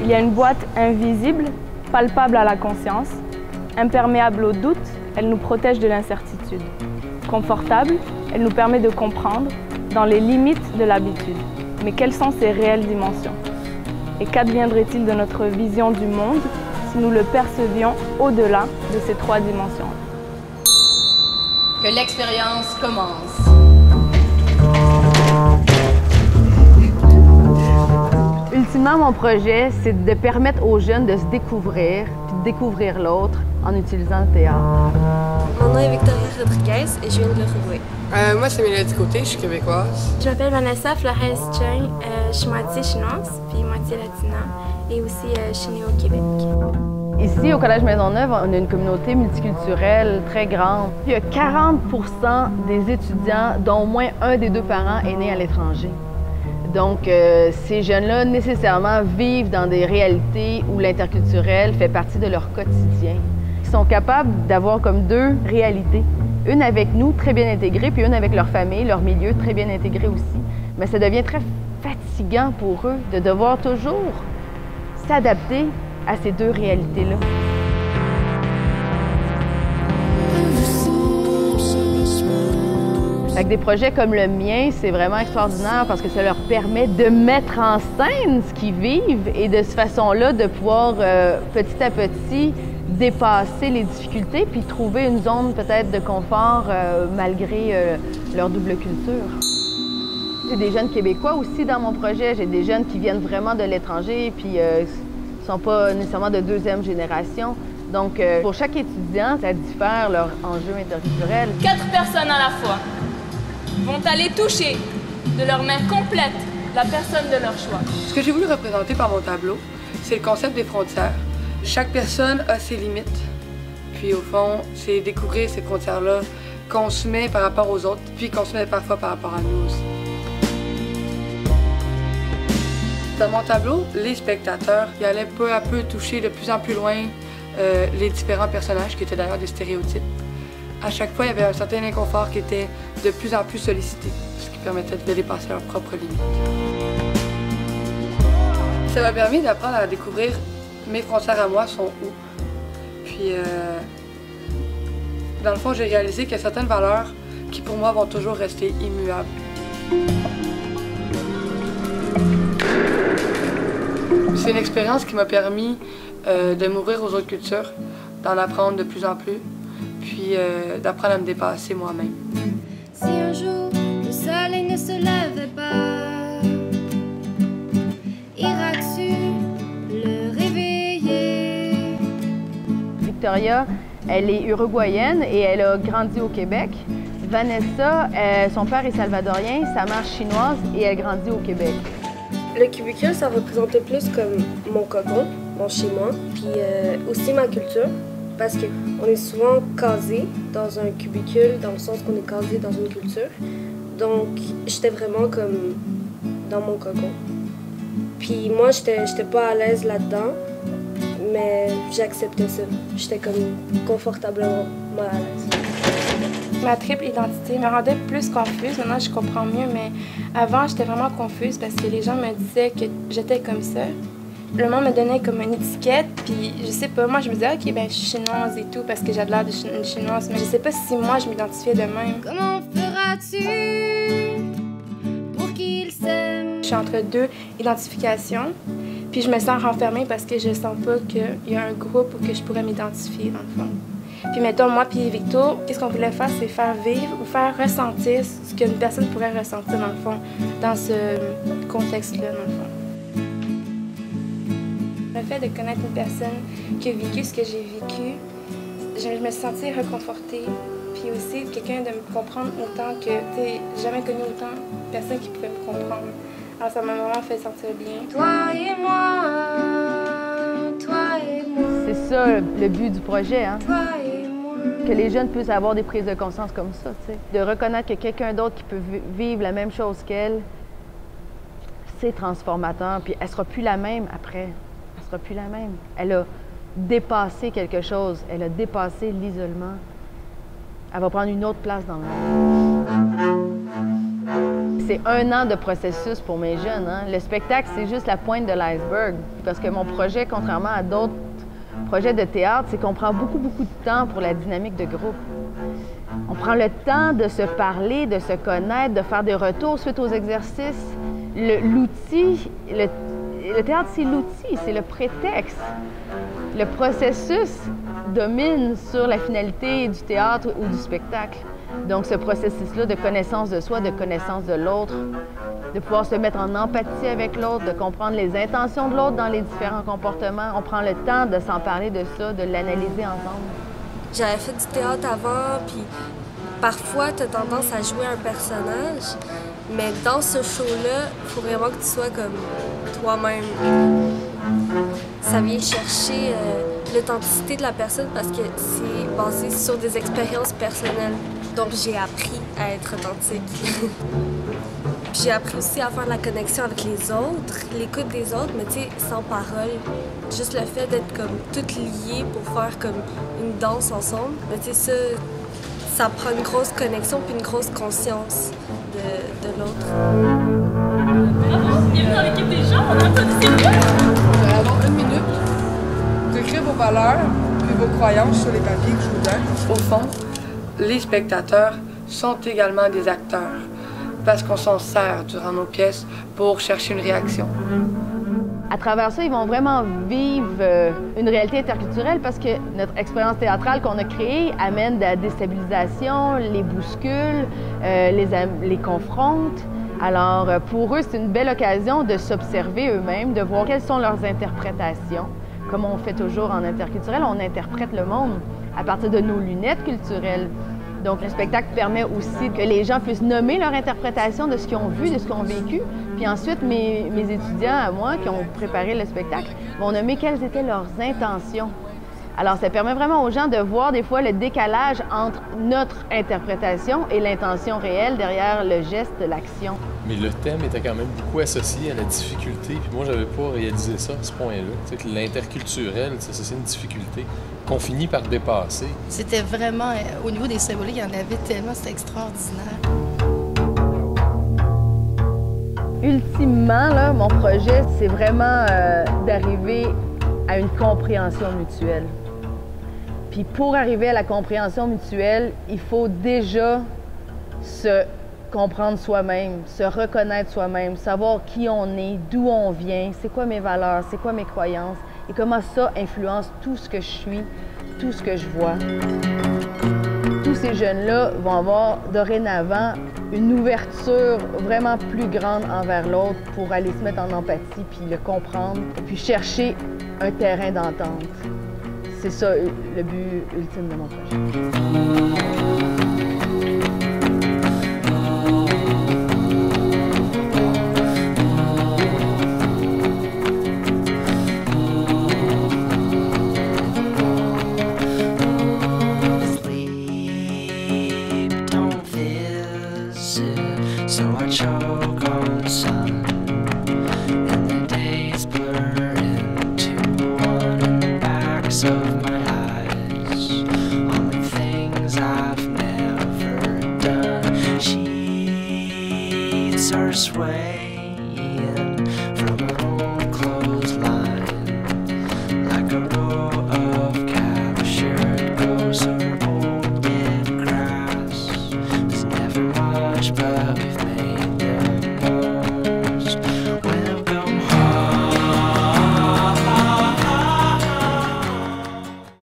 Il y a une boîte invisible, palpable à la conscience, imperméable au doute, elle nous protège de l'incertitude. Confortable, elle nous permet de comprendre dans les limites de l'habitude. Mais quelles sont ses réelles dimensions? Et qu'adviendrait-il de notre vision du monde si nous le percevions au-delà de ces trois dimensions? Que l'expérience commence. Ultimement, mon projet, c'est de permettre aux jeunes de se découvrir, puis de découvrir l'autre en utilisant le théâtre. Mon nom est Victoria Rodriguez et je viens de l'Uruguay. Moi, c'est Mélodie Côté, je suis québécoise. Je m'appelle Vanessa Flores Chung, je suis moitié chinoise, puis moitié latina, et aussi je suis née au Québec. Ici, au Collège Maisonneuve, on a une communauté multiculturelle très grande. Il y a 40 des étudiants dont au moins un des deux parents est né à l'étranger. Donc, ces jeunes-là, nécessairement, vivent dans des réalités où l'interculturel fait partie de leur quotidien. Ils sont capables d'avoir comme deux réalités. Une avec nous, très bien intégrée, puis une avec leur famille, leur milieu, très bien intégré aussi. Mais ça devient très fatigant pour eux de devoir toujours s'adapter à ces deux réalités-là. Avec des projets comme le mien, c'est vraiment extraordinaire parce que ça leur permet de mettre en scène ce qu'ils vivent et de cette façon-là de pouvoir petit à petit dépasser les difficultés puis trouver une zone peut-être de confort malgré leur double culture. J'ai des jeunes Québécois aussi dans mon projet. J'ai des jeunes qui viennent vraiment de l'étranger puis ne sont pas nécessairement de deuxième génération. Donc, pour chaque étudiant, ça diffère leur enjeu interculturel. 4 personnes à la fois vont aller toucher de leurs mains complètes la personne de leur choix. Ce que j'ai voulu représenter par mon tableau, c'est le concept des frontières. Chaque personne a ses limites. Puis au fond, c'est découvrir ces frontières-là qu'on se met par rapport aux autres, puis qu'on se met parfois par rapport à nous aussi. Dans mon tableau, les spectateurs ils allaient peu à peu toucher de plus en plus loin les différents personnages qui étaient d'ailleurs des stéréotypes. À chaque fois, il y avait un certain inconfort qui était de plus en plus sollicité, ce qui permettait de dépasser leurs propres limites. Ça m'a permis d'apprendre à découvrir mes frontières à moi sont où. Puis, dans le fond, j'ai réalisé qu'il y a certaines valeurs qui, pour moi, vont toujours rester immuables. C'est une expérience qui m'a permis de m'ouvrir aux autres cultures, d'en apprendre de plus en plus, puis d'apprendre à me dépasser moi-même. Si un jour le soleil ne se levait pas, iras-tu le réveiller? Victoria, elle est uruguayenne et elle a grandi au Québec. Vanessa, son père est salvadorien, sa mère chinoise et elle grandit au Québec. Le cubicule, ça représentait plus comme mon cocon, mon chez-moi, puis aussi ma culture, parce qu'on est souvent casé dans un cubicule, dans le sens qu'on est casé dans une culture. Donc, j'étais vraiment comme dans mon cocon. Puis moi, j'étais pas à l'aise là-dedans, mais j'acceptais ça. J'étais comme confortablement à l'aise. Ma triple identité me rendait plus confuse. Maintenant, je comprends mieux, mais avant, j'étais vraiment confuse parce que les gens me disaient que j'étais comme ça. Le monde me donnait comme une étiquette, puis je sais pas, moi je me disais, ok, ben je suis chinoise et tout parce que j'ai l'air d'une chinoise, mais je sais pas si moi je m'identifiais de même. Comment feras-tu pour qu'ils s'aiment? Je suis entre deux identifications, puis je me sens renfermée parce que je sens pas qu'il y a un groupe où que je pourrais m'identifier dans le fond. Puis mettons, moi puis Victor, qu'est-ce qu'on voulait faire, c'est faire vivre ou faire ressentir ce qu'une personne pourrait ressentir dans le fond, dans ce contexte-là, dans le fond. Le fait de connaître une personne qui a vécu ce que j'ai vécu, je me suis sentie réconfortée. Puis aussi, quelqu'un de me comprendre autant que, tu sais, j'ai jamais connu autant de personnes qui pouvaient me comprendre. Alors ça m'a vraiment fait sentir bien. Toi et moi, toi et moi. C'est ça le but du projet, hein? Toi et moi. Que les jeunes puissent avoir des prises de conscience comme ça, tu sais. De reconnaître que quelqu'un d'autre qui peut vivre la même chose qu'elle, c'est transformateur. Puis elle sera plus la même après. Elle sera plus la même. Elle a dépassé quelque chose. Elle a dépassé l'isolement. Elle va prendre une autre place dans le monde. c'est 1 an de processus pour mes jeunes. Hein. Le spectacle, c'est juste la pointe de l'iceberg. Parce que mon projet, contrairement à d'autres projets de théâtre, c'est qu'on prend beaucoup de temps pour la dynamique de groupe. On prend le temps de se parler, de se connaître, de faire des retours suite aux exercices. L'outil, le théâtre, c'est l'outil, c'est le prétexte. Le processus domine sur la finalité du théâtre ou du spectacle. Donc, ce processus-là de connaissance de soi, de connaissance de l'autre, de pouvoir se mettre en empathie avec l'autre, de comprendre les intentions de l'autre dans les différents comportements. On prend le temps de s'en parler de ça, de l'analyser ensemble. J'avais fait du théâtre avant, puis parfois, tu as tendance à jouer un personnage, mais dans ce show-là, il faut vraiment que tu sois comme toi-même. Ça vient chercher l'authenticité de la personne parce que c'est basé sur des expériences personnelles. Donc, j'ai appris à être authentique. J'ai appris aussi à faire la connexion avec les autres, l'écoute des autres, mais tu sais, sans parole. Juste le fait d'être comme toutes liées pour faire comme une danse ensemble, mais tu sais, ça prend une grosse connexion puis une grosse conscience de l'autre. Bravo, bienvenue dans l'équipe des gens, on applaudit bien! Vous allez avoir 1 minute d'écrire vos valeurs puis vos croyances sur les papiers que je vous donne. Au fond, les spectateurs sont également des acteurs parce qu'on s'en sert durant nos pièces pour chercher une réaction. À travers ça, ils vont vraiment vivre une réalité interculturelle parce que notre expérience théâtrale qu'on a créée amène de la déstabilisation, les bouscule, les confronte. Alors, pour eux, c'est une belle occasion de s'observer eux-mêmes, de voir quelles sont leurs interprétations. Comme on fait toujours en interculturel, on interprète le monde à partir de nos lunettes culturelles. Donc, le spectacle permet aussi que les gens puissent nommer leur interprétation de ce qu'ils ont vu, de ce qu'ils ont vécu. Puis ensuite, mes étudiants à moi qui ont préparé le spectacle vont nommer quelles étaient leurs intentions. Alors, ça permet vraiment aux gens de voir des fois le décalage entre notre interprétation et l'intention réelle derrière le geste, l'action. Mais le thème était quand même beaucoup associé à la difficulté. Puis moi, j'avais pas réalisé ça à ce point-là. Tu sais, que l'interculturel, c'est une difficulté qu'on finit par dépasser. C'était vraiment, au niveau des symboliques, il y en avait tellement, c'était extraordinaire. Ultimement, là, mon projet, c'est vraiment d'arriver à une compréhension mutuelle. Puis pour arriver à la compréhension mutuelle, il faut déjà se comprendre soi-même, se reconnaître soi-même, savoir qui on est, d'où on vient, c'est quoi mes valeurs, c'est quoi mes croyances et comment ça influence tout ce que je suis, tout ce que je vois. Tous ces jeunes-là vont avoir dorénavant une ouverture vraiment plus grande envers l'autre pour aller se mettre en empathie, puis le comprendre, et puis chercher un terrain d'entente. C'est ça le but ultime de mon projet. So I choke on the sun, and the days blur into one in the backs of my eyes. On the things I've never done, sheets are swaying from an old clothesline, like a row of captured ghosts or old dead grass. There's never much, but we've made